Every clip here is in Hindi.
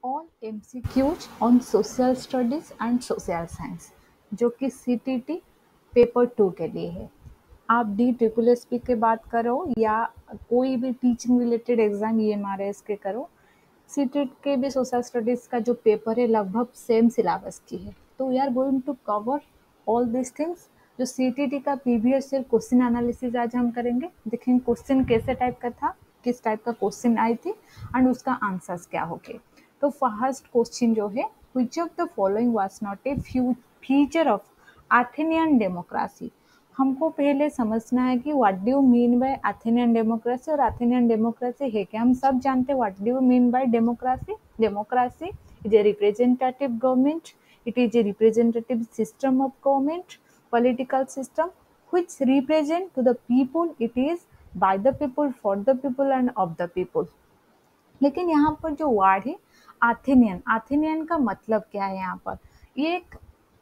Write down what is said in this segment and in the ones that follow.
All MCQs on social studies and social science, जो कि सीटीटी पेपर 2 के लिए है। आप डी ट्रिपल एस पी के बात करो या कोई भी टीचिंग रिलेटेड एग्जाम ईएमआरएस के करो, सीटेट के भी सोशल स्टडीज का जो पेपर है लगभग सेम सिलेबस की है। तो we are going to cover all this things. जो सीटीटी का प्रीवियस ईयर क्वेश्चन एनालिसिस आज हम करेंगे, देखेंगे क्वेश्चन कैसे टाइप का था, किस टाइप का क्वेश्चन आई थी एंड उसका आंसर्स क्या हो गए। तो फर्स्ट क्वेश्चन जो है, which of the following was not a feature of Athenian democracy. हमको पहले समझना है कि what do you mean by Athenian democracy, और एथेनियन डेमोक्रेसी है क्या। हम सब जानते हैं what do you mean by democracy. Democracy is a representative government, it is a representative system of government, political system which represent to the people, it is by the people, for the people and of the people। लेकिन यहाँ पर जो वर्ड है आथेनियन, आथेनियन का मतलब क्या है यहाँ पर। ये एक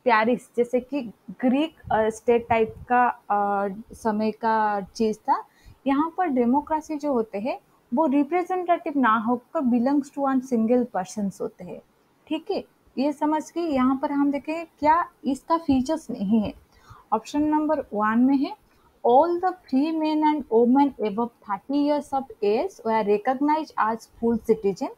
प्यारिस जैसे कि ग्रीक स्टेट टाइप का समय का चीज था। यहाँ पर डेमोक्रेसी जो होते हैं वो रिप्रेजेंटेटिव ना होकर belongs to one single person होते हैं। ठीक है, ये समझ के यहाँ पर हम देखें क्या इसका फीचर्स नहीं है। ऑप्शन नंबर 1 में है all the free men and women above 30 years of age were recognized as full citizen।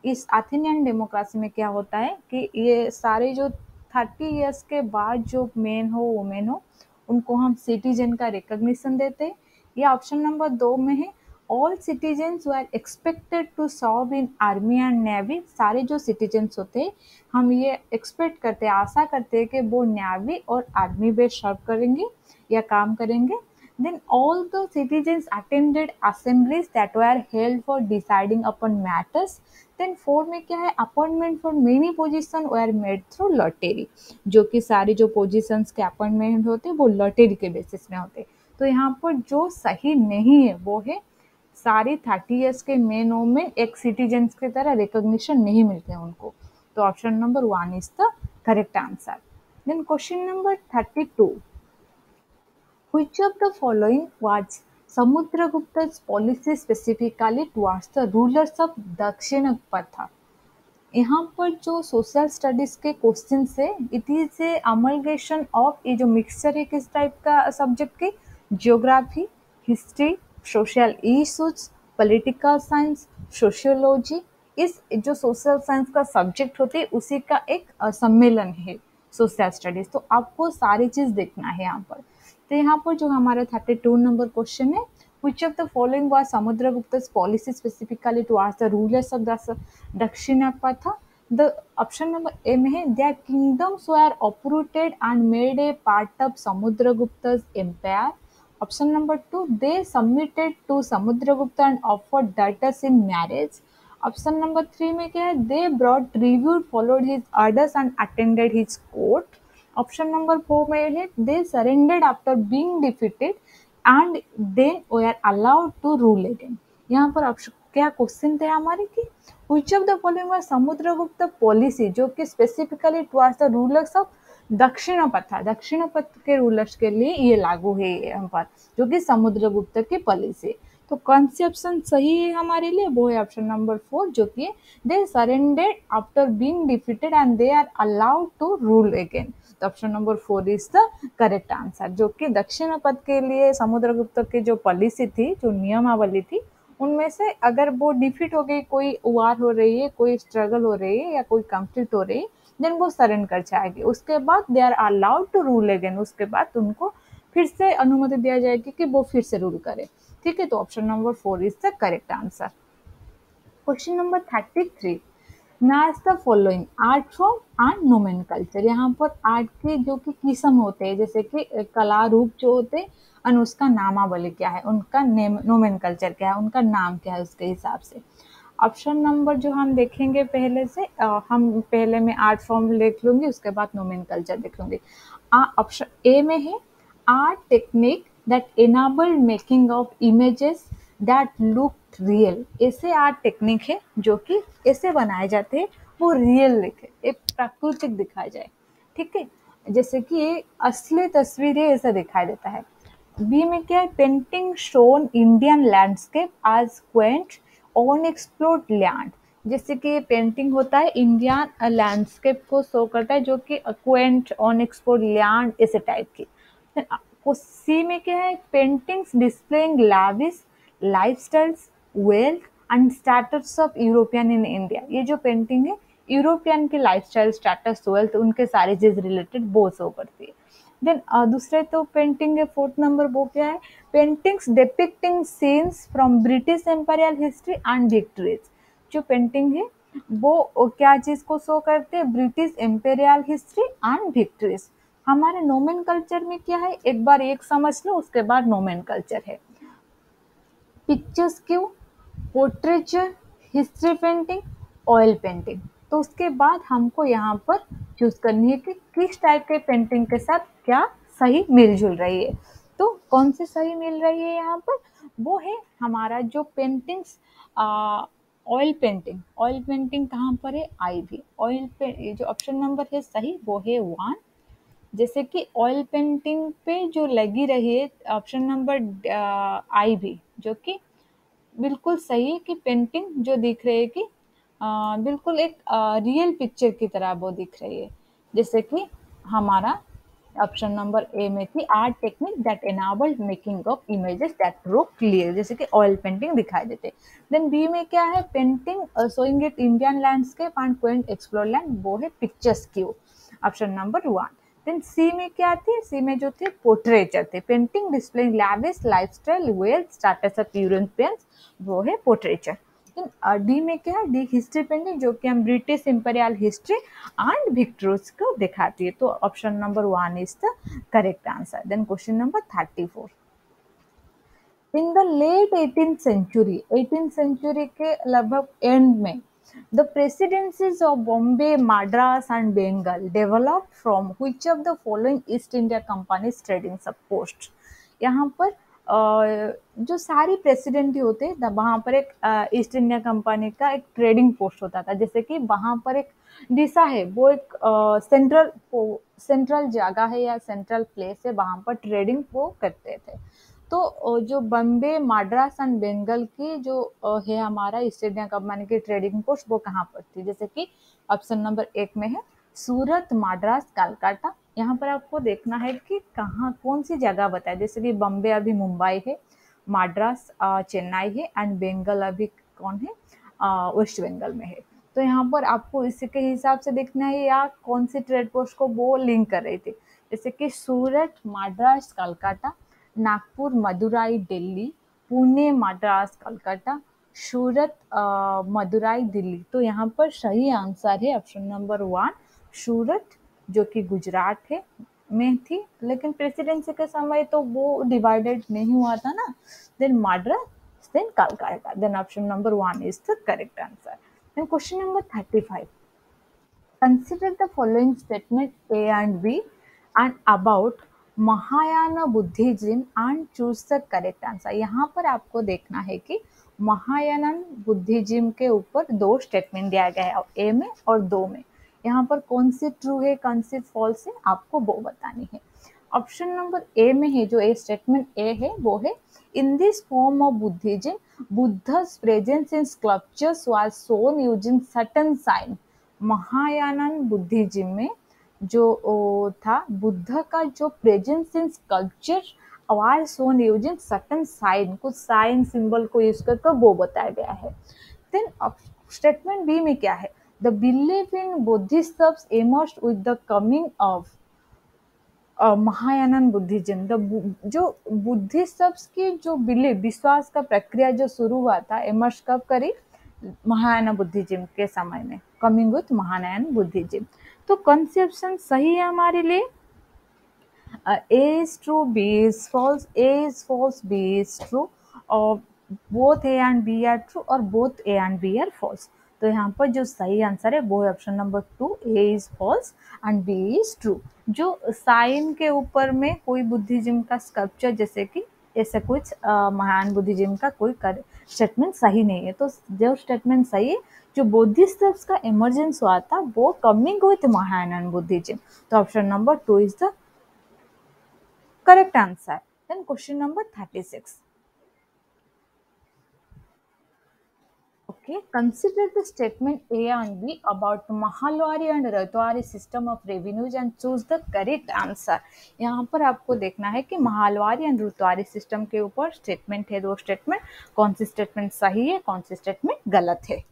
इस अथेनियन डेमोक्रेसी में क्या होता है कि ये सारे जो 30 इयर्स के बाद जो मेन हो वुमेन हो उनको हम सिटीजन का रिकॉग्निशन देते हैं। ये ऑप्शन नंबर 2 में है all citizens were expected to serve in army and navy. सारे जो सिटीजन्स होते हैं हम ये एक्सपेक्ट करते हैं, आशा करते हैं कि वो नेवी और आर्मी में सर्व करेंगे या काम करेंगे। Then all the citizens attended assemblies that were held for deciding upon matters। Then 4 में क्या है, appointment for many position were made through lottery। जो कि सारे जो पोजीशंस के अपॉइंटमेंट होते हैं वो लॉटरी के बेसिस में होते हैं। तो यहाँ पर जो सही नहीं है वो है सारी 30 इयर्स के मेन में एक सिटीजन्स की तरह रिकॉग्निशन नहीं मिलते उनको। तो option number 1 is the correct answer. Then question number 32, which of the following was Samudragupta's policy specifically towards the rulers of Dakshinapatha। यहाँ पर जो सोशल स्टडीज के क्वेश्चन है, it is a amalgamation of, ये जो मिक्सचर है किस टाइप का सब्जेक्ट के, geography, history, social issues, political science, sociology. इस जो सोशल साइंस का सब्जेक्ट होते हैं उसी का एक सम्मेलन है सोशल स्टडीज। तो आपको सारी चीज देखना है यहाँ पर। तो यहाँ पर जो हमारा 32 नंबर क्वेश्चन है, which of the following was Samudragupta's policy specifically towards the rulers of the Dakshinapatha। The option number A में है their kingdoms were uprooted and made a part of Samudragupta's empire। Option number 2, they submitted to Samudragupta and offered daughters in marriage। Option number 3 में क्या है, they brought tribute, followed his orders and attended his court। Option number 4 में है they surrendered after being defeated and then were allowed to rule again। यहाँ पर ऑप्शन क्या क्वेश्चन थे हमारे कि which of the following was Samudragupta policy, जो कि specifically towards the rulers of Dakshinapatha, Dakshinapatha के रूलर्स के लिए ये लागू है यहाँ पर, जो कि समुद्रगुप्त की पॉलिसी। तो कौन सी ऑप्शन सही है हमारे लिए, वो है ऑप्शन नंबर 4, जो कि they surrendered after being defeated and they are allowed to rule again. तो option number 4 is the correct answer, जो कि दक्षिण पथ के लिए समुद्रगुप्त की जो पॉलिसी थी, जो नियमावली थी, उनमें से अगर वो डिफीट हो गई, कोई वार हो रही है, कोई स्ट्रगल हो रही है या कोई कंफ्लिक्ट हो रही है, देन वो सरेंडर जाएगी। उसके बाद they are allowed to rule again, उसके बाद उनको फिर से अनुमति दिया जाएगी कि वो फिर से रूल करे। ठीक है, तो option number 4 is the correct answer. Question number 33, match the following art form and nomenclature. यहाँ पर आर्ट के जो कि किस्म होते हैं, जैसे कि कला रूप जो होते हैं और उसका नामावली क्या है, उनका नेम नोमेनकल्चर क्या है, उनका नाम क्या है, उसके हिसाब से। ऑप्शन नंबर जो हम देखेंगे पहले से, हम पहले में आर्ट फॉर्म लिख लूंगी, उसके बाद नोमेनकल्चर देख लूंगी। ऑप्शन ए में है art technique that enable making of images that look real. ऐसे आर्ट टेक्निक है जो कि ऐसे बनाए जाते हैं वो रियल दिखे, एक प्राकृतिक दिखाया जाए। ठीक है, जैसे कि ये असली तस्वीर है ऐसा दिखाई देता है। बी में क्या है, पेंटिंग शोन इंडियन लैंडस्केप आज क्वेंट ऑन एक्सप्लोर्ड लैंड। जैसे कि ये पेंटिंग होता है इंडियन लैंडस्केप को शो करता है, जो कि क्वेंट ऑन एक्सपोर्ट लैंड ऐसे टाइप की। सी में क्या है, paintings displaying lavish lifestyles wealth and status of European in India. ये जो पेंटिंग है यूरोपियन के लाइफस्टाइल स्टेटस वेल्थ उनके सारे चीज रिलेटेड वो शो करती है। देन दूसरे तो पेंटिंग है, फोर्थ नंबर वो क्या है, paintings depicting scenes from British imperial history and victories. जो पेंटिंग है वो क्या चीज को शो करते हैं, British imperial history and victories. हमारे नोमेन कल्चर में क्या है, एक बार एक समझ लो उसके बाद नोमेन कल्चर है। पिक्चर्स क्यों, portraiture, history painting, oil painting. तो उसके बाद हमको यहाँ पर चूज करनी है कि किस टाइप के पेंटिंग के साथ क्या सही मिलजुल रही है। तो कौन सी सही मिल रही है यहाँ पर, वो है हमारा जो paintings oil painting. Oil painting कहाँ पर है, आई भी ऑयल पे, ये जो ऑप्शन नंबर है सही वो है 1। जैसे कि ऑयल पेंटिंग पे जो लगी रही है ऑप्शन नंबर आई भी, जो कि बिल्कुल सही है कि पेंटिंग जो दिख रही है कि बिल्कुल एक रियल पिक्चर की तरह वो दिख रही है। जैसे कि हमारा ऑप्शन नंबर ए में थी art technique that enabled making of images that look clear, जैसे कि ऑयल पेंटिंग दिखाई देते। देन बी में क्या है, painting showing it Indian landscape and quaint explore land, वो है picturesque, option number 1। Then C में क्या थी, सी में जो थे पोर्ट्रेचर थे, painting displaying lavish lifestyle wealth status of Europeans, वो है पोर्ट्रेचर। डी में क्या है, डी हिस्ट्री पेंटिंग, जो कि हम British imperial history and victories को दिखाती है। तो option number 1 is the correct answer. Then question number 34, in the late 18th century, 18th century के लगभग एंड में, the presidencies of Bombay Madras and Bengal developed from which of the following East India companies trading sub post. यहाँ पर जो सारी प्रेसिडेंट होते हैं वहाँ पर एक ईस्ट इंडिया कंपनी का एक ट्रेडिंग पोस्ट होता था। जैसे कि वहाँ पर एक दिशा है, वो एक सेंट्रल जगह है या सेंट्रल प्लेस है, वहाँ पर ट्रेडिंग वो करते थे। तो जो बॉम्बे मद्रास एंड बंगाल की जो है हमारा ईस्ट इंडिया कंपनी की ट्रेडिंग पोस्ट, वो कहाँ पर थी, जैसे कि ऑप्शन नंबर 1 में है सूरत मद्रास कलकत्ता। यहाँ पर आपको देखना है कि कहाँ कौन सी जगह बताए, जैसे कि बॉम्बे अभी मुंबई है, मद्रास चेन्नई है एंड बंगाल अभी कौन है, वेस्ट बंगाल में है। तो यहाँ पर आपको इसके हिसाब से देखना है या कौन सी ट्रेड पोस्ट को वो लिंक कर रही थी, जैसे कि सूरत मद्रास कलकत्ता, नागपुर मदुराई दिल्ली, पुणे मद्रास कलकत्ता, सूरत मदुराई दिल्ली। तो यहाँ पर सही आंसर है ऑप्शन नंबर 1 सूरत, जो कि गुजरात है में थी, लेकिन प्रेसिडेंसी के समय तो वो डिवाइडेड नहीं हुआ था ना। Then Madras, then Calcutta, then option number 1 is the correct answer. Then question number 35, consider the following statement A and B and about Mahayana Buddhism and choose the correct answer. यहाँ पर आपको देखना है कि महायान बुद्धिज्म के ऊपर 2 स्टेटमेंट दिया गया है, ए में और 2 में। यहाँ पर कौन सी ट्रू है कौन सी फॉल्स है आपको वो बतानी है। ऑप्शन नंबर ए में है, जो ए स्टेटमेंट ए है वो है in this form of Buddhism Buddha's presence in sculptures was shown using certain sign। Mahayana Buddhism में जो था बुद्ध का जो presence in sculpture was shown using certain sign, कुछ साइन सिंबल को यूज करके वो बताया गया है। देन स्टेटमेंट बी में क्या है, the belief in Buddhists emerged with the coming of Mahayana Buddhism. जो बुद्धिस्ट्स की जो बिलीफ विश्वास का प्रक्रिया जो शुरू हुआ था इमर्ज कब करी, महायान बुद्धिज्म के समय में, कमिंग विथ महायान बुद्धिज्म। तो कंसेप्शन सही है हमारे लिए, A is true, B is false, A is false, B is true, और both A and B are true और both A and B are false। तो यहाँ पर जो सही आंसर है वो है option number 2, A is false and B is true। जो साइन के ऊपर में कोई बुद्धिज्म का स्कल्पचर, जैसे कि ऐसा कुछ महान बुद्धिज्म का कोई स्टेटमेंट सही नहीं है। तो जो स्टेटमेंट सही है, जो बुद्धिस्ट का इमरजेंस हुआ था वो कमिंग विथ महायान बुद्धिज्म। तो option number 2 is the correct answer। Then question number 36. Okay, consider the statement A and B about Mahalwari and Ratwari system of revenues and choose the correct answer. यहाँ पर आपको देखना है कि महालवारी एंड रुतवारी सिस्टम के ऊपर स्टेटमेंट है, दो स्टेटमेंट, कौन सी स्टेटमेंट सही है, कौन सी स्टेटमेंट गलत है.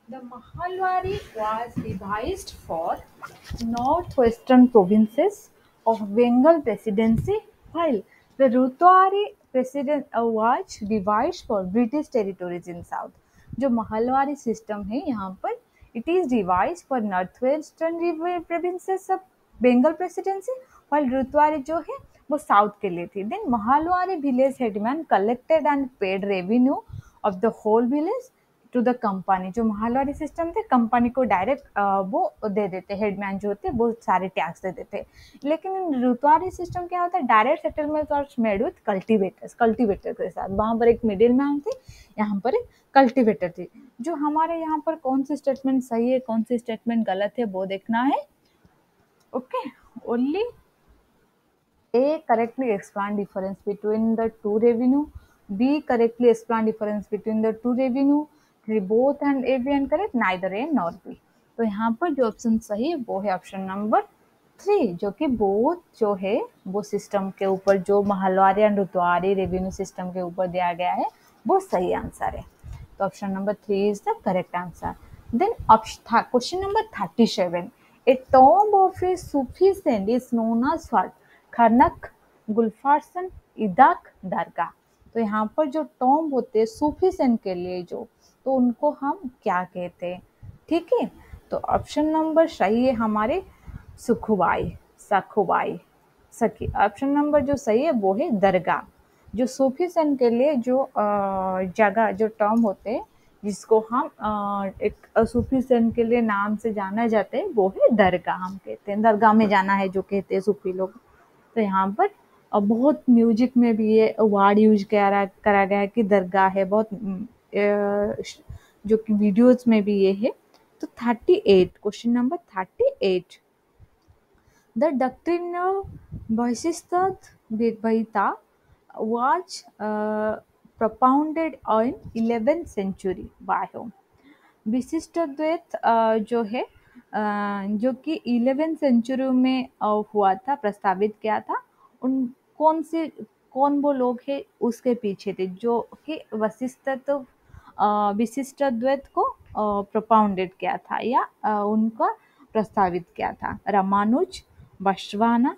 The Mahalwari was devised for northwestern provinces of Bengal Presidency, while the Rutwari was devised for British territories in south. जो महालवारी सिस्टम है यहाँ पर it is devised for northwestern provinces of Bengal Presidency, while Rutwari जो है वो साउथ के लिए थी. Then Mahalwari village headman collected and paid revenue of the whole village to the company. जो महालवारी सिस्टम थे कंपनी को डायरेक्ट वो दे देते, हेडमैन जो होते वो सारे टैक्स दे देते. लेकिन रुतवारी सिस्टम क्या होता है, डायरेक्ट सेटलमेंट और मेड विथ कल्टीवेटर के साथ. वहां पर एक मिडिल मैन थे, यहाँ पर एक कल्टीवेटर थी. जो हमारे यहाँ पर कौन सी स्टेटमेंट सही है, कौन सी स्टेटमेंट गलत है वो देखना है. Okay, only A correctly explain difference between the two revenue. B correctly explain difference between the two revenue. Both and A, B and correct, neither A nor B. तो यहाँ पर जो ऑप्शन सही है वो है ऑप्शन नंबर 3, जो कि बोथ जो है वो सिस्टम के ऊपर, जो महालवारी एंड रुतवारी रेवेन्यू सिस्टम के ऊपर दिया गया है वो सही आंसर है. तो option number 3 is the correct answer. Then question number 37. A tomb of a Sufi saint is known as what? खरनक, गुलफारसन, इदाक, दरगाह. तो यहाँ पर जो टॉम्ब होते हैं सूफी सेंट के लिए जो, तो उनको हम क्या कहते हैं. ठीक है, तो ऑप्शन नंबर सही है हमारे सखुबाई सखी. ऑप्शन नंबर जो सही है वो है दरगाह. जो सूफी सेंट के लिए जो जगह, जो टॉम्ब होते हैं जिसको हम एक सूफी सेंट के लिए नाम से जाना जाता है वो है दरगाह. हम कहते हैं दरगाह में जाना है जो कहते हैं सूफी लोग. तो यहाँ पर बहुत म्यूजिक में भी ये वर्ड यूज करा गया है कि दरगाह है, बहुत जो कि वीडियोज में भी ये है. तो 38, question number 38. The doctrine of Vishishtadvaita was propounded in 11th century by whom? Vishishtadvaita जो है जो कि 11th सेंचुरी में हुआ था, प्रस्तावित किया था. उन कौन वो लोग है उसके पीछे थे जो कि विशिष्टद्वैत को प्रोपाउंडेड किया था या उनका प्रस्तावित किया था. रामानुज, बसवाना,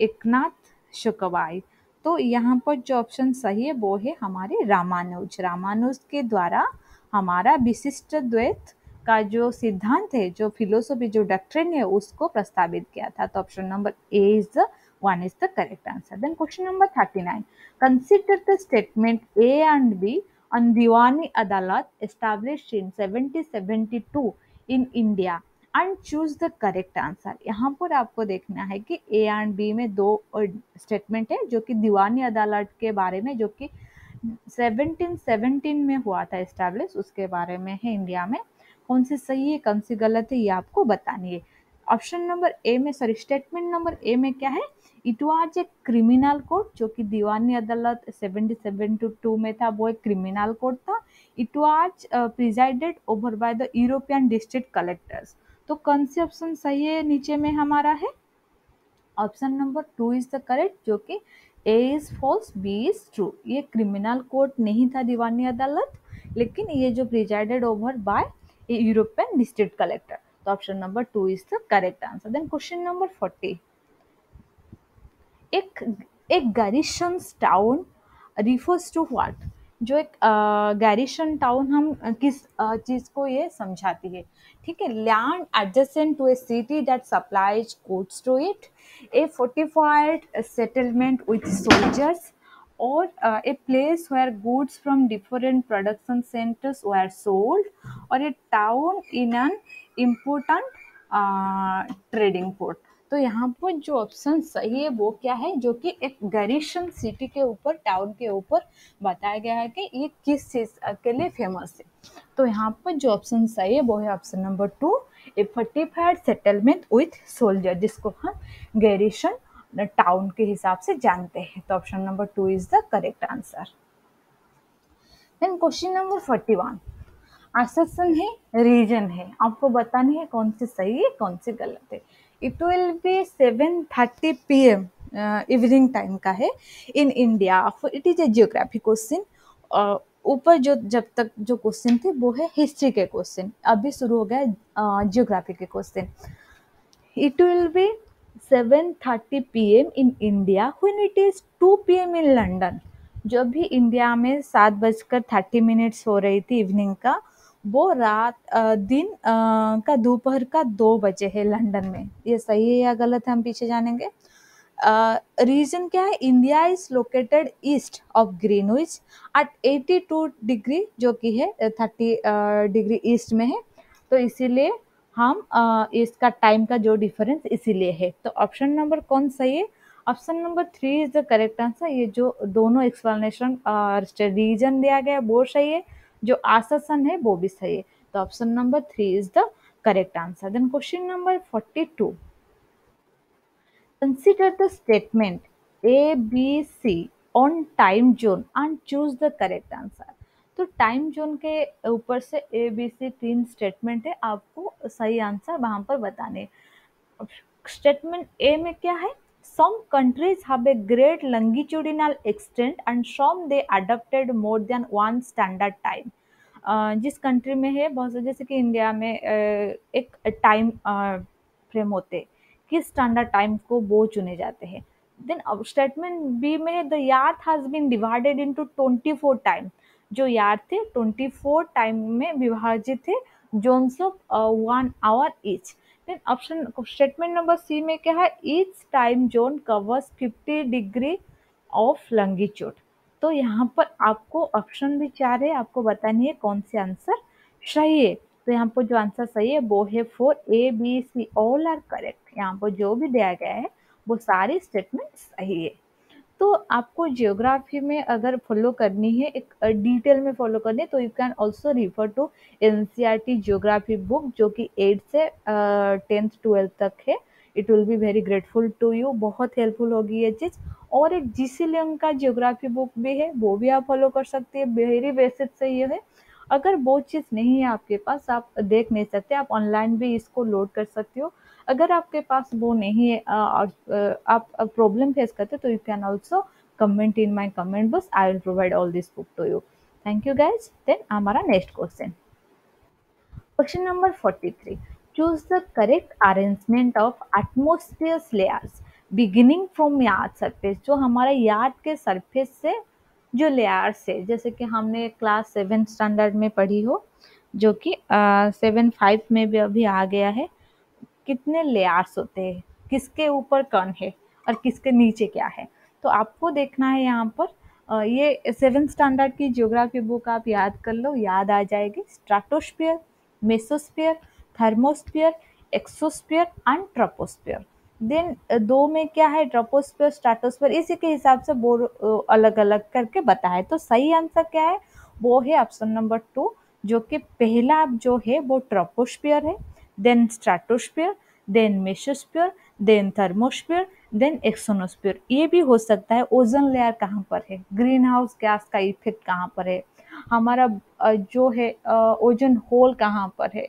एकनाथ, शुकवाई. तो यहाँ पर जो ऑप्शन सही है वो है हमारे रामानुज के द्वारा हमारा विशिष्टद्वैत का जो सिद्धांत है, जो फिलोसफी, जो डॉक्ट्रिन है उसको प्रस्तावित किया था. तो option number A is the one is the correct answer. Then question number 39. Consider the statement A and B on Diwani Adalat established इन 1772 in India and choose the correct answer. यहाँ पर आपको देखना है कि ए एंड बी में दो स्टेटमेंट है जो कि दीवानी अदालत के बारे में, जो कि 1717 में हुआ था एस्टैब्लिश, उसके बारे में है इंडिया में. कौन सी सही है कौन सी गलत है ये आपको बतानी है. ऑप्शन नंबर ए में, सॉरी, स्टेटमेंट नंबर ए में क्या है, it was a criminal code. जो कि दीवानी अदालत 1772 में था वो एक क्रिमिनल कोड था. It was presided over by the European district collectors. तो कौन सी ऑप्शन सही है नीचे में हमारा है, option number 2 is the correct, जो कि A is false, B is true. ये क्रिमिनल कोर्ट नहीं था दीवानी अदालत, लेकिन ये जो presided over by European district collector. तो option number 2 is the correct answer. Then question number 40. एक garrison town refers to what. जो एक गैरिसन टाउन हम किस चीज को ये समझाती है. ठीक है, land adjacent to a city that supplies goods to it, a fortified settlement with soldiers, or a place where goods from different production centers were sold, or a town in an important trading port. तो यहाँ पर जो ऑप्शन सही है वो क्या है, जो कि एक गैरिसन सिटी के ऊपर, टाउन के ऊपर बताया गया है कि ये किस चीज के लिए फेमस है. तो यहाँ पर जो ऑप्शन सही है वो है option number 2, A fortified settlement with soldier, जिसको हम गैरिसन टाउन के हिसाब से जानते हैं। तो option number 2 is the correct answer. Then question number 41, assertion है, रीजन है, आपको बतानी है कौन सी सही है कौन सी गलत है। It will B 7:30 PM evening time का है in India. It is a geography question. ऊपर जो जब तक जो क्वेश्चन थे वो है हिस्ट्री के क्वेश्चन, अभी शुरू हो गया जियोग्राफी के question. It will be 7:30 PM in India when it is 2 PM in London। जब भी इंडिया में 7:30 हो रही थी इवनिंग का, वो दिन का दोपहर का 2 बजे है लंदन में। ये सही है या गलत है हम पीछे जानेंगे। रीजन क्या है, India is located east of Greenwich at 82 degree, जो कि है 30 डिग्री ईस्ट में है, तो इसीलिए हम इसका टाइम का जो डिफरेंस इसीलिए है। तो ऑप्शन नंबर कौन सही है, option number 3 is the correct answer. ये जो दोनों एक्सप्लेनेशन रीजन दिया गया वो सही है, जो आसन है वो भी सही है। तो option number 3 is the correct answer. Then question number 42, consider the statement A, B, C on time zone and choose the correct answer। तो टाइम जोन के ऊपर से ए बी सी 3 स्टेटमेंट है, आपको सही आंसर वहां पर बताने। स्टेटमेंट ए में क्या है, some countries have a great longitudinal extent and some they adopted more than one standard time। जिस कंट्री में है बहुत से, जैसे कि इंडिया में एक टाइम फ्रेम होते, किस स्टैंडर्ड टाइम को वो चुने जाते हैं। देन स्टेटमेंट बी में the yard has been divided into 24 time, जो यार्ड थे 24 टाइम में विभाजित थे, zones of 1 hour each. Then option statement number C में क्या है, each time zone covers 50 degree of longitude. तो यहाँ पर आपको ऑप्शन भी 4 है, आपको बतानी है कौन सी आंसर सही है। तो यहाँ पर जो आंसर सही है वो है 4, A, B, C all are correct. यहाँ पर जो भी दिया गया है वो सारी स्टेटमेंट सही है। तो आपको जियोग्राफी में अगर फॉलो करनी है, एक डिटेल में फॉलो करनी है, तो you can also refer to NCERT geography book, जो कि 8 से 10th 12th तक है। It will be very grateful to you, बहुत हेल्पफुल होगी ये चीज़। और एक जीसी लिंग का जियोग्राफी बुक भी है, वो भी आप फॉलो कर सकते हैं, वेरी बेसिक से ये है। अगर वो चीज़ नहीं है आपके पास, आप देख नहीं सकते, आप ऑनलाइन भी इसको लोड कर सकते हो। अगर आपके पास वो नहीं है और आप प्रॉब्लम फेस करते हो, तो you can also comment in my comment box, I will provide all this book to you. Thank you guys. Then हमारा next question, question number 43, choose the correct arrangement of atmosphere layers beginning from earth surface. जो हमारा यार्ड के सरफेस से जो लेयर्स है, जैसे कि हमने क्लास 7 स्टैंडर्ड में पढ़ी हो, जो कि 7.5 में भी अभी आ गया है, कितने लेयर्स होते हैं, किसके ऊपर कौन है और किसके नीचे क्या है। तो आपको देखना है यहाँ पर ये 7th स्टैंडर्ड की ज्योग्राफी बुक आप याद कर लो, याद आ जाएगी। Stratosphere, mesosphere, thermosphere, exosphere and troposphere. Then 2 में क्या है, ट्रोपोस्फीयर, स्ट्रेटोस्फीयर, इसी के हिसाब से वो अलग अलग करके बताए। तो सही आंसर क्या है, वो है ऑप्शन नंबर 2, जो कि पहला जो है वो ट्रोपोस्फीयर है, then stratosphere, then mesosphere, then thermosphere, then एक्सोनोस्फीयर। ये भी हो सकता है ओजोन लेयर कहाँ पर है, ग्रीन हाउस गैस का इफेक्ट कहाँ पर है, हमारा जो है ओजोन होल कहाँ पर है,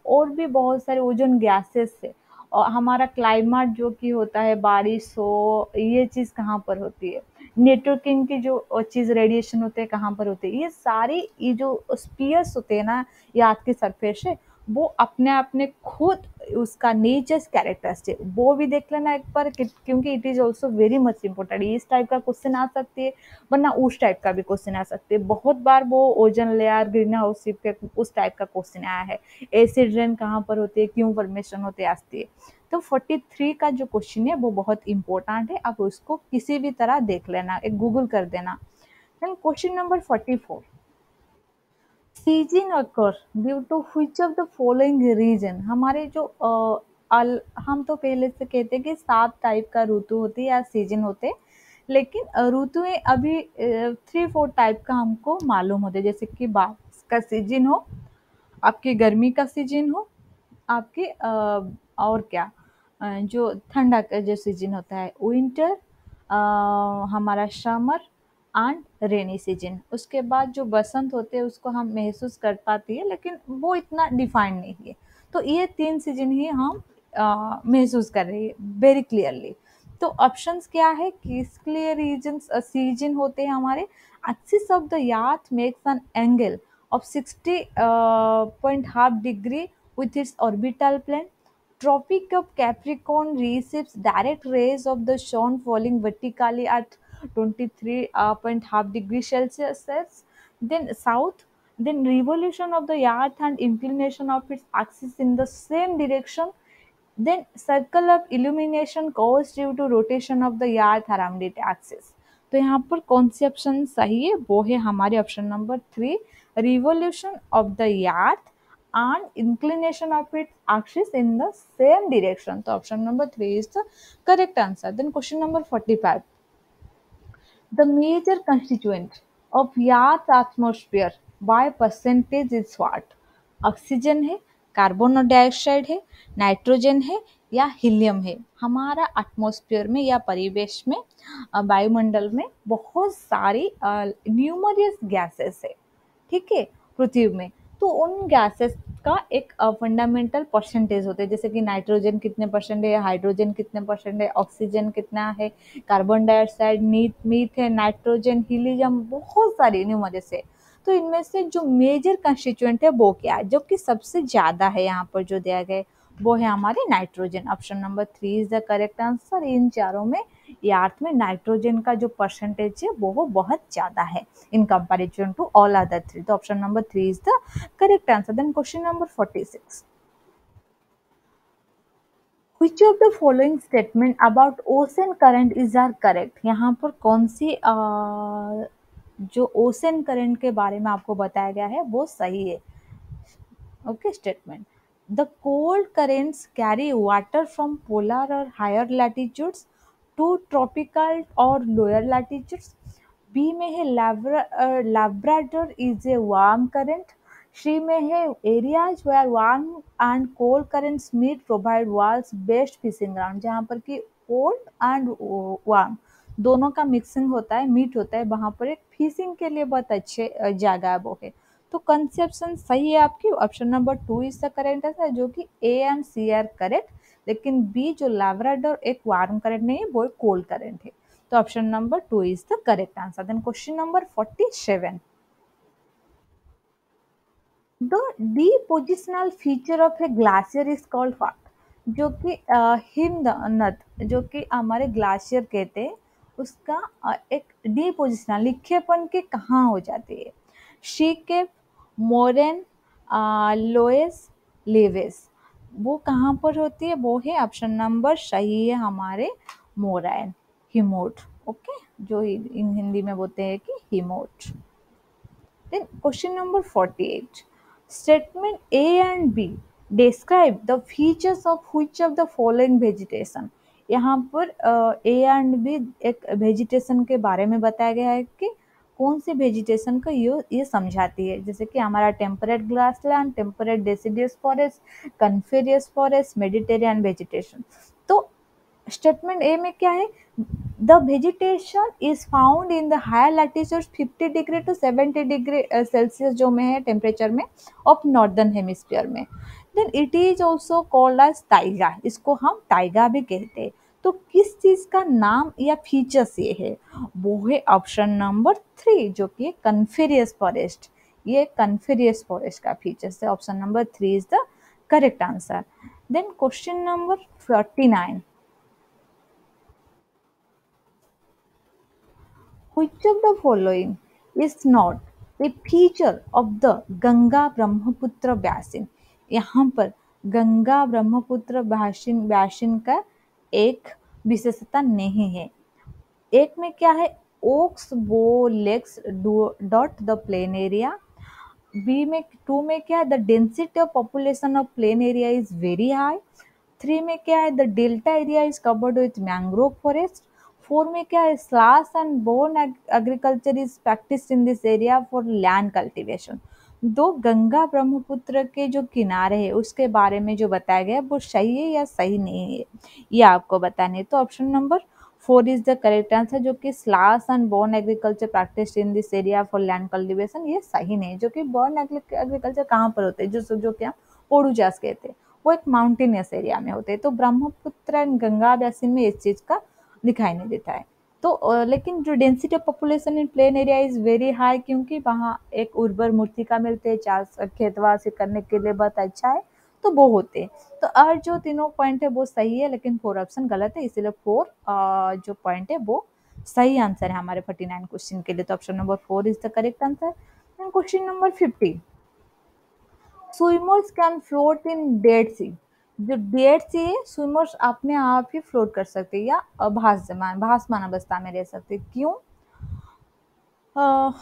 और भी बहुत सारे ओजोन गैसेस है, और हमारा क्लाइमेट जो कि होता है, बारिश हो, ये चीज़ कहाँ पर होती है, नेटवर्किंग की जो चीज़ रेडिएशन होते हैं कहाँ पर होते हैं। ये सारी ये जो स्पीयर्स होते हैं ना यार्ड के सरफेस से, वो अपने अपने खुद उसका नेचर्स कैरेक्टरिस्टिक वो भी देख लेना एक बार, क्योंकि it is also very much important. इस टाइप का क्वेश्चन आ सकती है, वरना उस टाइप का भी क्वेश्चन आ सकते हैं। बहुत बार वो ओजन लेयर, ग्रीन हाउस इफेक्ट, उस टाइप का क्वेश्चन आया है। एसिड रेन कहाँ पर होती है, क्यों फॉर्मेशन होते आती है। तो 43 का जो क्वेश्चन है वो बहुत इंपॉर्टेंट है, आप उसको किसी भी तरह देख लेना, एक गूगल कर देना। Then question number 44, season occur due to which of the following reason. हमारे जो हम तो पहले से कहते हैं कि 7 टाइप का ऋतु होती है या सीजन होते हैं, लेकिन ऋतुएं अभी 3-4 टाइप का हमको मालूम होते हैं, जैसे कि बारिश का सीजन हो, आपकी गर्मी का सीजन हो, आपके और क्या जो ठंडा का जो सीजन होता है विंटर, हमारा समर एंड रेनी सीजन। उसके बाद जो बसंत होते हैं उसको हम महसूस कर पाती है, लेकिन वो इतना डिफाइंड नहीं है। तो ये 3 सीजन ही हम महसूस कर रही है वेरी क्लियरली। तो ऑप्शंस क्या है, किसके लिए रीजन्स सीजन होते हैं हमारे? Axis of the earth makes an angle of 60 point half degree with its orbital plane. Tropic of Capricorn receives direct rays of the sun falling vertically at 23 point half degree Celsius. Then south, then revolution of the earth and inclination of its axis in the same direction. Then circle of illumination caused due to rotation of the earth around its axis. तो यहाँ पर कौन सी ऑप्शन सही है? वो है हमारे option number 3, revolution of the earth and inclination of its axis in the same direction. So option number 3 is the correct answer. Then question number 45. The major constituent of Earth's atmosphere by percentage is what? Oxygen है, कार्बन डाइऑक्साइड है, नाइट्रोजन है या हीलियम है? हमारा एटमॉस्फेयर में या परिवेश में वायुमंडल में बहुत सारी न्यूमरियस गैसेस है, ठीक है, पृथ्वी में। तो उन गैसेस का एक फंडामेंटल परसेंटेज होते हैं, जैसे कि नाइट्रोजन कितने परसेंट है, हाइड्रोजन कितने परसेंट है, ऑक्सीजन कितना है, carbon dioxide, methane, nitrogen, helium, बहुत सारी न्यूमरस है। तो इनमें से जो मेजर कंस्टिट्यूएंट है वो क्या है, जो कि सबसे ज्यादा है यहाँ पर जो दिया गया है, वो है हमारे nitrogen. Option number 3 is the correct answer. इन चारों में अर्थ में नाइट्रोजन का जो परसेंटेज है वो बहुत ज्यादा है in comparison to all other three. So option number 3 is the correct answer. Then question number 46. Which of the following statement about ocean current is are correct? यहाँ पर कौन सी जो ओशन करंट के बारे में आपको बताया गया है वो सही है? Okay, statement. The cold currents carry water from polar or higher latitudes to tropical or lower latitudes. B में है Labrador is a warm current. C में है areas where warm and cold currents meet provide world's best fishing ground. जहाँ पर कि cold and warm दोनों का मिक्सिंग होता है, मीट होता है, वहाँ पर एक फिशिंग के लिए बहुत अच्छे जगह है वो है। तो कंसेप्शन सही है आपकी। Option number 2 is the correct answer, जो कि A and C are correct, लेकिन बी जो लैब्राडोर एक वार्म करंट नहीं है, वो एक कोल्ड करंट है। तो option number 2 is the correct answer. Then question number 47. The depositional feature of a glacier is called what? जो कि हिमनद, जो कि हमारे ग्लाशियर कहते हैं, उसका एक डिपोजिशनल लिखेपन के कहाँ हो जाती है? शी के, मोरेन, लोएस, लेवेस, वो कहाँ पर होती है? वो है ऑप्शन नंबर सही है हमारे मोरैन, हिमोट। ओके, जो हिंदी में बोलते हैं कि हिमोट। Then question number 48. Statement A and B describe the features of which of the following vegetation? यहाँ पर A and B एक vegetation के बारे में बताया गया है कि कौन सी वेजिटेशन का ये समझाती है, जैसे कि हमारा temperate grassland, temperate deciduous forest, coniferous forest, Mediterranean vegetation. तो स्टेटमेंट ए में क्या है? The vegetation is found in the higher latitude 50 degree to 70 degree Celsius जो में है टेम्परेचर में ऑफ नॉर्दर्न हेमिस्फीयर में। Then it is also called as taiga, इसको हम टाइगा भी कहते हैं। तो किस चीज का नाम या फीचर्स ये है? वो है ऑप्शन नंबर 3, जो कि कन्फेरियस फॉरेस्ट। ये कन्फेरियस फॉरेस्ट का फीचर्स है। Option number 3 is the correct answer. Then question number 49. Which of the following is not a feature of the Ganga Brahmaputra basin? यहाँ पर गंगा ब्रह्मपुत्र basin का एक विशेषता नहीं है। एक में क्या है? Oxbow lakes dot the plain area. B में 2 में क्या है? The density of population of plain area is very high. 3 में क्या है? The delta area is covered with mangrove forest. 4 में क्या है? Slash and burn agriculture is practised in this area for land cultivation. दो गंगा ब्रह्मपुत्र के जो किनारे है उसके बारे में जो बताया गया है वो सही है या सही नहीं है, ये आपको बताना है। तो option number 4 is the correct answer, जो कि slash and born agriculture practice in this area for land cultivation, ये सही नहीं है। जो कि बॉर्न एग्रीकल्चर कहाँ पर होते हैं, जो कि हम ओडुजास कहते हैं, वो एक माउंटेनियस एरिया में होते हैं। तो ब्रह्मपुत्र एंड गंगा बेसिन में इस चीज का दिखाई नहीं देता है। तो लेकिन जो density of population in plane area is very high, क्योंकि वहाँ एक उर्वर मृत्तिका मिलते हैं, चार खेतवासी करने के लिए बहुत अच्छा है, तो वो होते हैं। तो और जो तीनों पॉइंट है वो सही है, लेकिन 4 ऑप्शन गलत है, इसीलिए 4 जो पॉइंट है वो सही आंसर है हमारे 49 क्वेश्चन के लिए। तो option number 4 is the correct answer. Question number 50, swimmers can float in Dead Sea. जो डेड सी है, स्विमर्स अपने आप ही फ्लोट कर सकते हैं या भासमान अवस्था में रह सकते हैं। क्यों?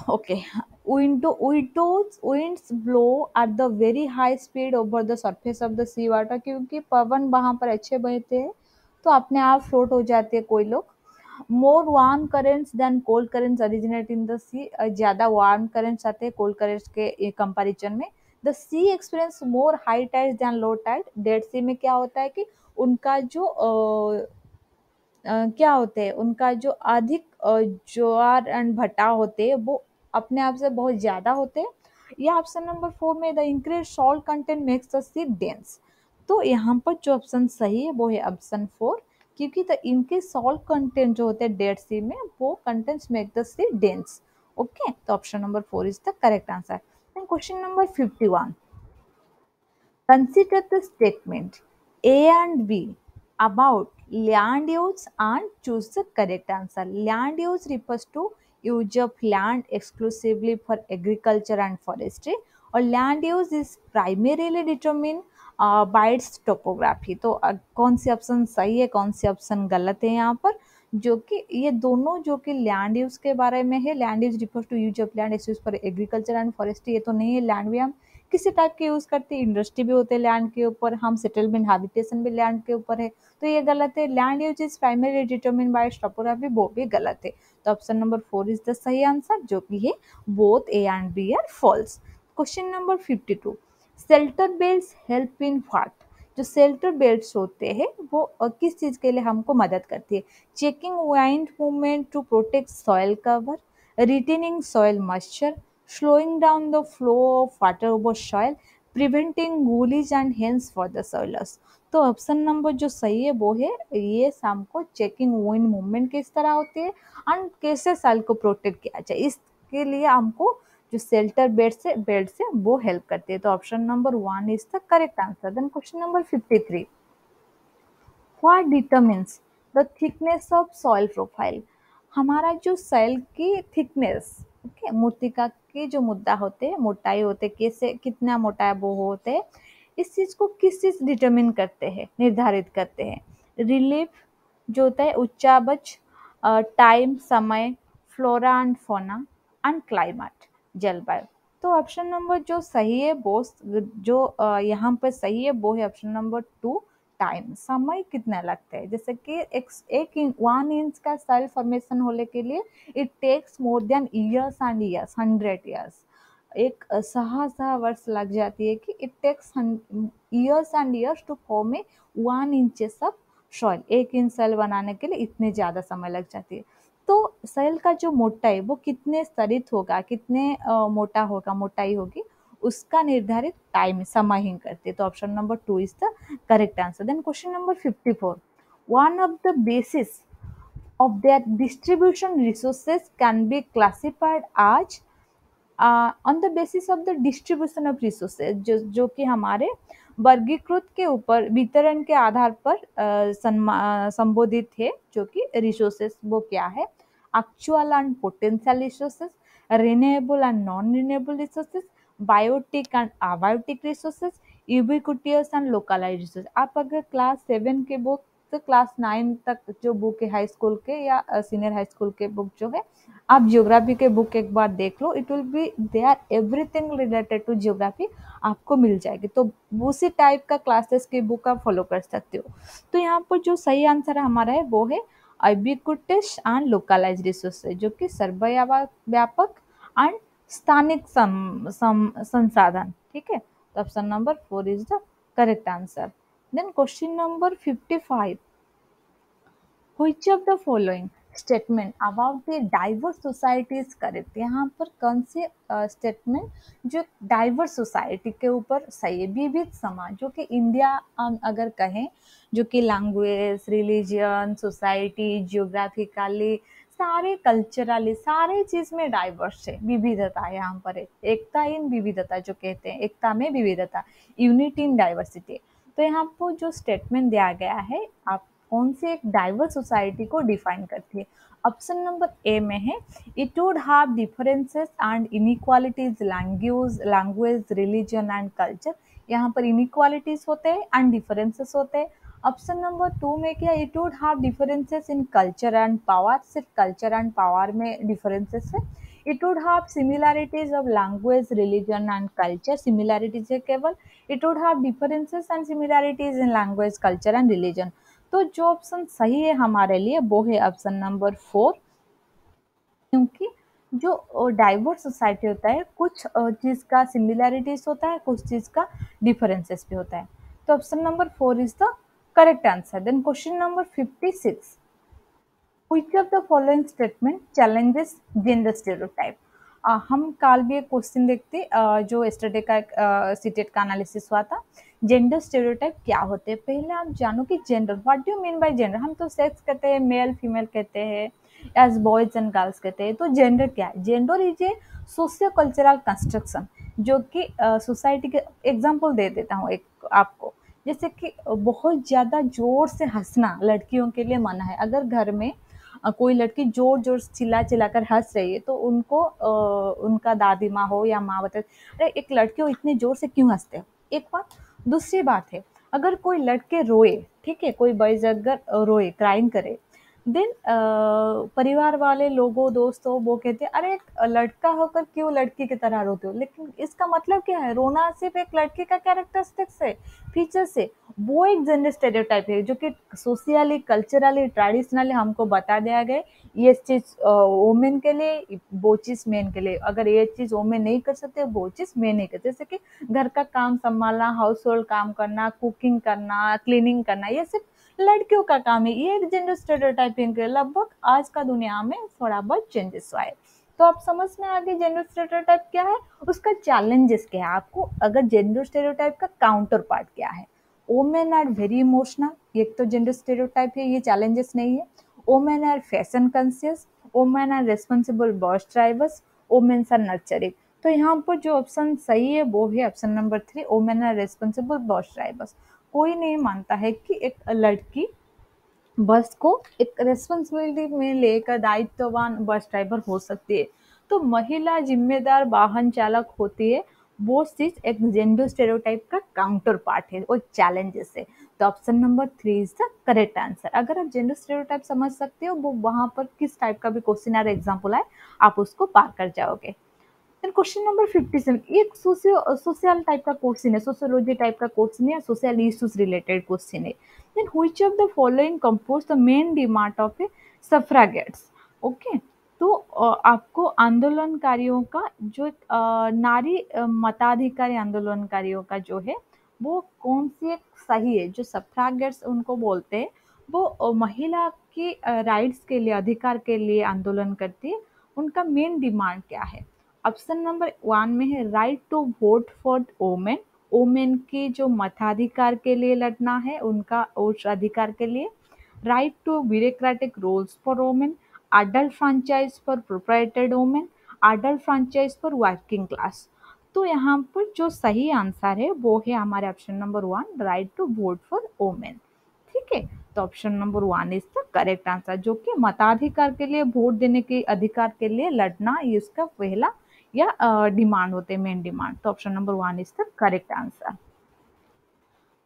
Okay. Winds blow at the very high speed over the surface of the sea water, क्योंकि पवन वहां पर अच्छे बहते हैं तो अपने आप फ्लोट हो जाते हैं कोई लोग। More warm currents than cold currents originate in the sea, ज्यादा वार्म करेंट्स आते हैं कोल्ड करेंट्स के कंपैरिजन में। The sea experience more high tide than low tide. Dead Sea में क्या होता है कि उनका जो क्या होते हैं, उनका जो अधिक ज्वार एंड भटा होते हैं वो अपने आप से बहुत ज्यादा होते हैं। या ऑप्शन नंबर 4 में the increase salt content makes the sea dense. तो यहाँ पर जो ऑप्शन सही है वो है ऑप्शन 4, क्योंकि द इंक्रीज सॉल्ट कंटेंट जो होते हैं डेड सी में वो contents make the sea dense. Okay, तो option number 4 is the correct answer. Question number 51, consider the statement A and B about land use and choose the correct answer. Land use refers to use of land exclusively for agriculture and forestry, और land use is primarily determined by its topography। तो कौन सी ऑप्शन सही है, कौन सी ऑप्शन गलत है यहाँ पर? जो कि ये दोनों जो कि लैंड यूज के बारे में है, land use refers to use of land exclusive for agriculture and forestry, ये तो नहीं है। लैंड भी हम किसी टाइप के यूज करते हैं, इंडस्ट्री भी होते हैं लैंड के ऊपर, हम सेटलमेंट हैबिटेशन भी लैंड के ऊपर है, तो ये गलत है। Land use is primary determine by topography, वो भी गलत है। तो ऑप्शन नंबर 4 इज द सही आंसर, जो कि है both A and B are false. Question number 52, shelter belts help in what. जो शेल्टर बेल्ट्स होते हैं वो किस चीज के लिए हमको मदद करती है? Checking wind movement to protect soil cover, retaining soil moisture, slowing down the flow of water over soil, preventing gullies and hence for the soilers। तो ऑप्शन नंबर जो सही है वो है ये, शाम को चेकिंग विंड मूवमेंट किस तरह होती है एंड कैसे सॉइल को प्रोटेक्ट किया जाए, इसके लिए हमको जो शेल्टर बेल्ट से वो हेल्प करती है। तो option number 1 is the correct answer. Then question number 53, what determines the thickness of soil profile. हमारा जो सॉइल की थिकनेस, ओके, मूर्तिका के जो मुद्दा होते हैं, मोटाई होते हैं, कैसे कितना मोटा है वो होते हैं, इस चीज को किस चीज डिटरमिन करते हैं, निर्धारित करते हैं? रिलीफ जो होता है, उच्चाबच, टाइम समय, flora and fauna and climate, जलवायु। तो ऑप्शन नंबर जो सही है वो जो यहाँ पर सही है वो है ऑप्शन नंबर 2, टाइम, समय कितना लगता है। जैसे कि एक 1 इंच का सेल फॉर्मेशन होने के लिए it takes more than years and years, 100 years, एक सहा वर्ष लग जाती है कि it takes years and years to form a 1 inches of soil. 1 inch सेल बनाने के लिए इतने ज्यादा समय लग जाती है। तो सेल का जो मोटाई वो कितने स्तरित होगा, कितने मोटा होगा, मोटाई होगी, उसका निर्धारित टाइम समय ही करते हैं। तो option number 2 is the correct answer. Then question number 54, one of the basis of their distribution resources can be classified as on the basis of the distribution of resources, जो कि हमारे वर्गीकृत के ऊपर वितरण के आधार पर संबोधित है। जो कि रिसोर्सेज वो क्या है? Actual and potential resources, renewable and non renewable resources, biotic and abiotic resources, ubiquitous and localised resource. आप अगर क्लास 7 के बुक, तो क्लास 9 तक जो बुक है हाई स्कूल के या सीनियर हाई स्कूल के बुक जो है, आप जियोग्राफी के बुक एक बार देख लो, it will be there everything related to geography आपको मिल जाएगी। तो उसी टाइप का क्लासेस की बुक आप फॉलो कर सकते हो। तो यहाँ पर जो सही आंसर हमारा है वो है यूबिक्विटस एंड लोकलाइज्ड रिसोर्सेज, जो कि सर्वव्यापक एंड स्थानिक संसाधन, ठीक है। तो option number 4 is the correct answer. Then question number 55, Which of the following statement about the diverse society is correct? यहाँ पर कौन से स्टेटमेंट जो डाइवर्स सोसाइटी के ऊपर सही है? विविध समाज, जो कि इंडिया अगर कहें, जो कि लैंग्वेज, रिलीजन, सोसाइटी, जियोग्राफिकली, सारे कल्चरली, सारे चीज में डाइवर्स है, विविधता है यहाँ पर है। एकता इन विविधता जो कहते हैं, एकता में विविधता, यूनिटी इन डाइवर्सिटी। तो यहाँ पर जो स्टेटमेंट दिया गया है, आप कौन सी एक डाइवर्स सोसाइटी को डिफाइन करती है? ऑप्शन नंबर ए में है, it would have differences and inequalities, language, religion and culture. यहाँ पर इनइक्वालिटीज होते हैं एंड डिफरेंसेस होते हैं। ऑप्शन नंबर 2 में क्या, it would have differences in culture and power, सिर्फ कल्चर एंड पावर में डिफरेंसेस है। It would have similarities of language, religion and culture, similarities है केवल। It would have differences and similarities in language, culture and religion. तो जो ऑप्शन सही है हमारे लिए वो है ऑप्शन नंबर 4, क्योंकि जो डाइवर्स सोसाइटी होता है, कुछ चीज का सिमिलैरिटीज होता है, कुछ चीज का डिफरेंसेस भी होता है। तो option number 4 is the correct answer. Then question number 56, Which of the following statement challenges gender stereotype? हम काल भी एक क्वेश्चन देखते जो एस्टरडे का सीटेट का एनालिसिस हुआ था। जेंडर स्टेरियोटाइप क्या होते हैं? पहले आप जानो कि gender, what do you mean by gender? हम तो सेक्स कहते हैं, मेल फीमेल कहते हैं, एज बॉयज एंड गर्ल्स कहते हैं। तो जेंडर क्या है? Gender is a socio cultural construction, जो कि सोसाइटी के एग्जाम्पल दे देता हूँ एक आपको। जैसे कि बहुत ज़्यादा जोर से हंसना लड़कियों के लिए मना है। अगर घर में कोई लड़की जोर जोर से चिल्ला चिल्लाकर हंस रही है, तो उनको उनका दादी माँ हो या माँ बताए, अरे एक लड़की हो, इतनी जोर से क्यों हंसते हो? एक बात। दूसरी बात है, अगर कोई लड़के रोए, ठीक है, कोई बॉयज अगर रोए, क्राइम करे, देन परिवार वाले लोगों, दोस्तों, वो कहते हैं, अरे एक लड़का होकर क्यों लड़की की तरह रोते हो? लेकिन इसका मतलब क्या है? रोना सिर्फ एक लड़के का कैरेक्टरिस्टिक्स है, फीचर्स है। वो एक जेंडर स्टेरियोटाइप है जो कि सोशियली, कल्चरली, ट्रेडिशनली हमको बता दिया गया, ये चीज वुमेन के लिए, वो चीज मेन के लिए। अगर ये चीज वुमेन नहीं कर सकते, वो चीज मेन नहीं करते। जैसे कि घर का काम संभालना, हाउस होल्ड काम करना, कुकिंग करना, क्लीनिंग करना, ये सिर्फ लड़कियों का काम है। ये जेंडर स्टेरियोटाइपिंग के लगभग आज का दुनिया में थोड़ा बहुत चेंजेस हुआ है। तो आप समझ में आ गए जेंडर स्टेरियोटाइप क्या है, उसका चैलेंजेस क्या है आपको। अगर जेंडर स्टेरियोटाइप का काउंटर पार्ट क्या है, वोमेन आर वेरी इमोशनल, ये तो जेंडर स्टेरियोटाइप है, ये चैलेंजेस नहीं है। Women are fashion conscious, women are responsible bus drivers, women are nurturing. तो यहाँ पर जो ऑप्शन सही है वो है option number 3, women are responsible bus drivers. कोई नहीं मानता है कि एक लड़की बस को एक रेस्पॉन्सिबिलिटी में लेकर दायित्ववान बस ड्राइवर हो सकती है। तो महिला जिम्मेदार वाहन चालक होती है, वो चीज एक जेंडर स्टेरियोटाइप का काउंटर पार्ट है, वो चैलेंजेस है। तो option number 3 is the correct answer. अगर आप जेंडर स्टेरियोटाइप समझ सकते हो, वो वहां पर किस टाइप का भी क्वेश्चन या एग्जाम्पल आए, आप उसको पार कर जाओगे। देन क्वेश्चन नंबर 57, एक सोशल टाइप का क्वेश्चन है, सोशियोलॉजी टाइप का क्वेश्चन है, या सोशल इश्यूज रिलेटेड क्वेश्चन है। Then which of the following compose the main demand of a suffragettes? Okay, तो आपको आंदोलनकारियों का जो नारी मताधिकारी आंदोलनकारियों का जो है, वो कौन सी एक सही है? जो सफ्रागेट्स उनको बोलते हैं, वो महिला की राइट्स के लिए, अधिकार के लिए आंदोलन करती है। उनका मेन डिमांड क्या है? ऑप्शन नंबर 1 में है, right to vote for women, women की जो मताधिकार के लिए लड़ना है, उनका उस अधिकार के लिए। Right to bureaucratic roles for women, adult franchise for propertied women, adult franchise for working class. तो यहाँ पर जो सही आंसर है वो है हमारे option number 1, right to vote for women. ठीक है, तो option number 1 is the correct answer, जो कि मताधिकार के लिए, वोट देने के अधिकार के लिए लड़ना, ये इसका पहला या डिमांड होते हैं, मेन डिमांड। तो option number 1 is the correct answer.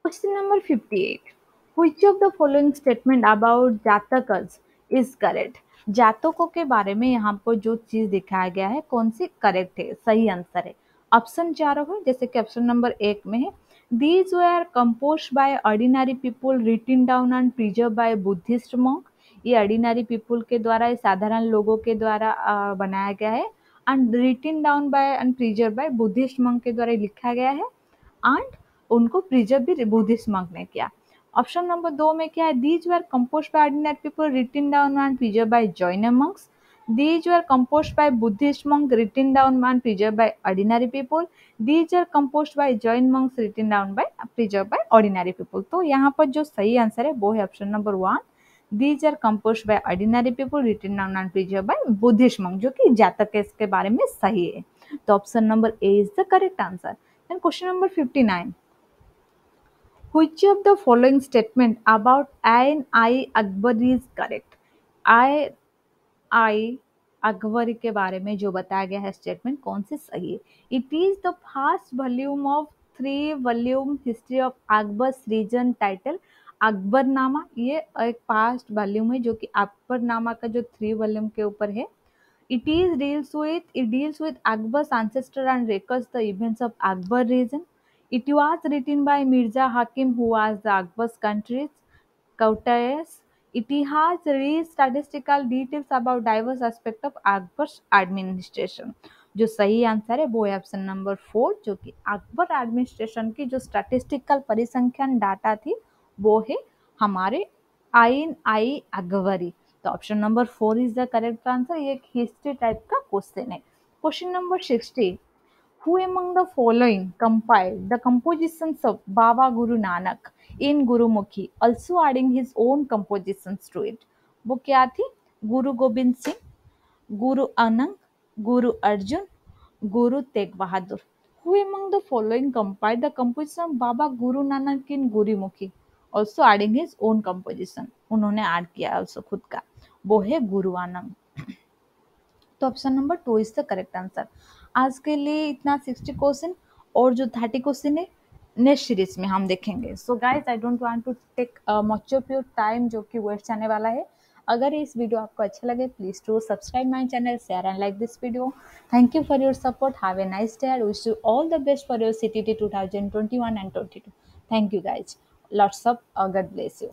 Question number 58, which of the following statement about Jatakas is correct? जातकों के बारे में यहाँ पर जो चीज दिखाया गया है, कौन सी करेक्ट है, सही आंसर है? ऑप्शन चारों है, जैसे कि ऑप्शन नंबर 1 में है, these were compose by ordinary people, written down and preserve by Buddhist monk. ये ऑर्डिनरी पीपुल के द्वारा, साधारण लोगों के द्वारा बनाया गया है, and written down by and preserve by Buddhist monk के द्वारा लिखा गया है एंड उनको प्रिजर्व भी बुद्धिस्ट मंक ने किया। ऑप्शन नंबर 2 में क्या है, these were composed by ordinary people written down and preserve by Jaina monks. These were composed by Buddhist monks, written down and preserved by ordinary people. These are composed by Jain monks, written down by preserved by ordinary people. तो यहाँ पर जो सही आंसर है वो है option number 1। These are composed by ordinary people, written down and preserved by Buddhist monks, जो कि जातक है इसके बारे में सही है। तो option number A is the correct answer. Then question number 59, which of the following statement about Ain I Akbar is correct? आई अकबर के बारे में जो बताया गया है स्टेटमेंट कौन से सही है? It is the first volume of 3 volume history of Akbar reign title Akbarnama. ये एक पास्ट वॉल्यूम है जो कि अकबरनामा का जो 3 वॉल्यूम के ऊपर है। It deals with Akbar's ancestor and records the events of Akbar region. It was written by Mirza Hakim, who was the Akbar's country's Kautayas. It has rich statistical details about diverse aspects of Akbar's administration. जो सही आंसर है वो है ऑप्शन नंबर 4, जो कि अकबर एडमिनिस्ट्रेशन की जो स्टैटिस्टिकल परिसंख्यान डाटा थी वो है हमारे आइन आई अकबरी। तो option number 4 is the correct answer. ये एक हिस्ट्री टाइप का क्वेश्चन है। Question number 60, who among the following compiled the compositions of Baba Guru Nanak in Gurumukhi, also adding his own compositions to it? वो क्या थी? गुरु गोविंद सिंह, गुरु अनंग, गुरु Arjun, Guru Tegh Bahadur. Who among the following compiled the composition of Baba Guru Nanak in Gurumukhi, also adding his own composition? उन्होंने ऐड किया also खुद का, वो है गुरु आनंद। तो option number 2 is the correct answer. आज के लिए इतना 60 क्वेश्चन, और जो 30 क्वेश्चन है नेक्स्ट सीरीज में हम देखेंगे। So guys I don't want to take much of your time जो कि वेस्ट जाने वाला है। अगर इस वीडियो आपको अच्छा लगे please to subscribe my channel, share and like this video. Thank you for your support. Have a nice day. I wish you all the best for your CTT 2021 and 22। Thank you guys. Lots of God bless you.